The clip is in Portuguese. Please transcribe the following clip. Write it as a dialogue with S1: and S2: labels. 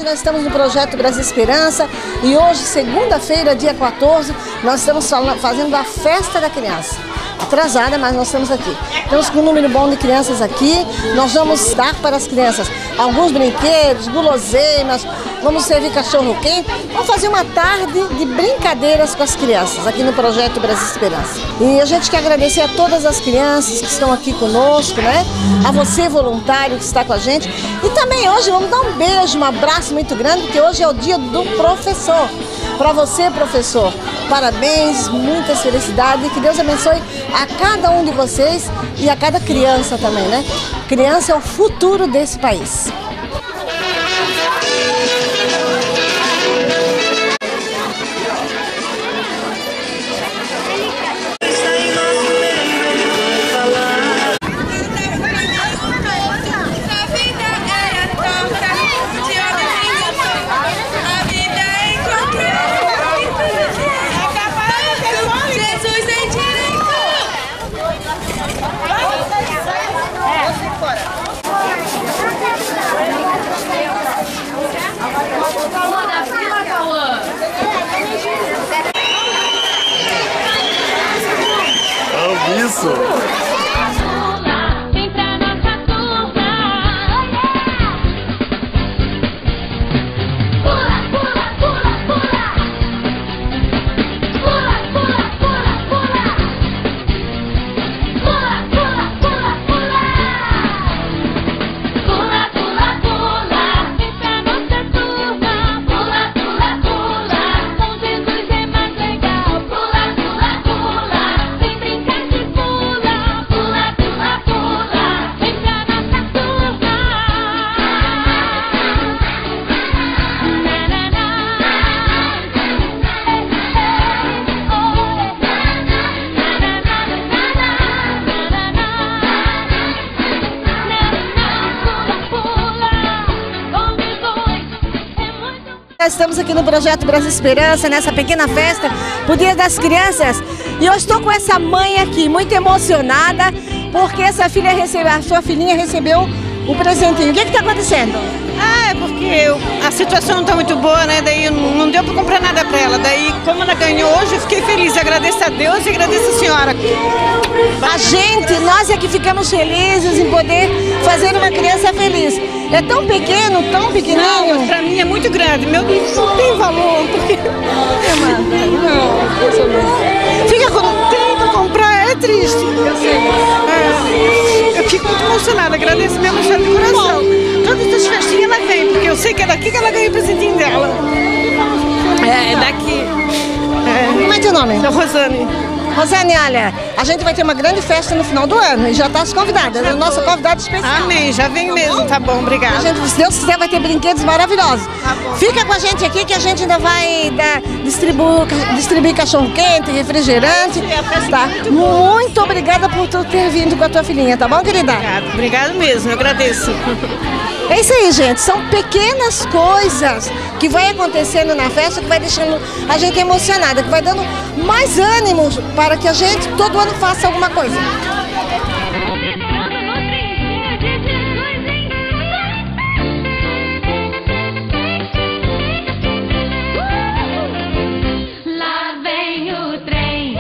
S1: nós estamos no Projeto Brasil Esperança e hoje, segunda-feira, dia 14, nós estamos fazendo a Festa da Criança. Atrasada, mas nós estamos aqui. Estamos com um número bom de crianças aqui. Nós vamos dar para as crianças alguns brinquedos, guloseimas, vamos servir cachorro-quente. Vamos fazer uma tarde de brincadeiras com as crianças aqui no Projeto Brasil Esperança. E a gente quer agradecer a todas as crianças que estão aqui conosco, né? A você, voluntário, que está com a gente. E também hoje vamos dar um beijo, um abraço muito grande, porque hoje é o dia do professor. Para você, professor, parabéns, muitas felicidades e que Deus abençoe a cada um de vocês e a cada criança também, né? Criança é o futuro desse país.
S2: Isso!
S1: Estamos aqui no Projeto Brasil Esperança, nessa pequena festa, pro Dia das Crianças. E eu estou com essa mãe aqui, muito emocionada, porque essa filha a sua filhinha recebeu o presentinho. O que está acontecendo?
S3: É porque a situação não está muito boa, né? Daí não deu para comprar nada para ela. Daí, como ela ganhou hoje, eu fiquei feliz. Agradeço a Deus e agradeço a senhora.
S1: Nós é que ficamos felizes em poder fazer uma criança feliz. É tão pequeno, tão pequenininho.
S3: Não, para mim é muito grande. Meu Deus, não tem valor. Porque... Fica quando não tem para comprar, é triste. Eu fico muito emocionada. Agradeço mesmo a senhora de coração. Todas essas festinhas ela vem, porque eu sei que é daqui que ela ganha o presentinho dela. É daqui.
S1: Como é teu nome?
S3: É Rosane.
S1: Rosane, olha, a gente vai ter uma grande festa no final do ano e já está as convidadas, é a nossa convidada especial.
S3: Amém, já vem mesmo, tá bom, obrigada.
S1: A gente, se Deus quiser, vai ter brinquedos maravilhosos.
S3: Tá bom.
S1: Fica com a gente aqui que a gente ainda vai distribuir cachorro-quente, refrigerante. Tá? Muito obrigada por tu ter vindo com a tua filhinha, tá bom, querida?
S3: Obrigada mesmo, eu agradeço.
S1: É isso aí, gente, são pequenas coisas que vai acontecendo na festa, que vai deixando a gente emocionada, que vai dando mais ânimo para que a gente todo ano faça alguma coisa.
S4: Lá vem o trem.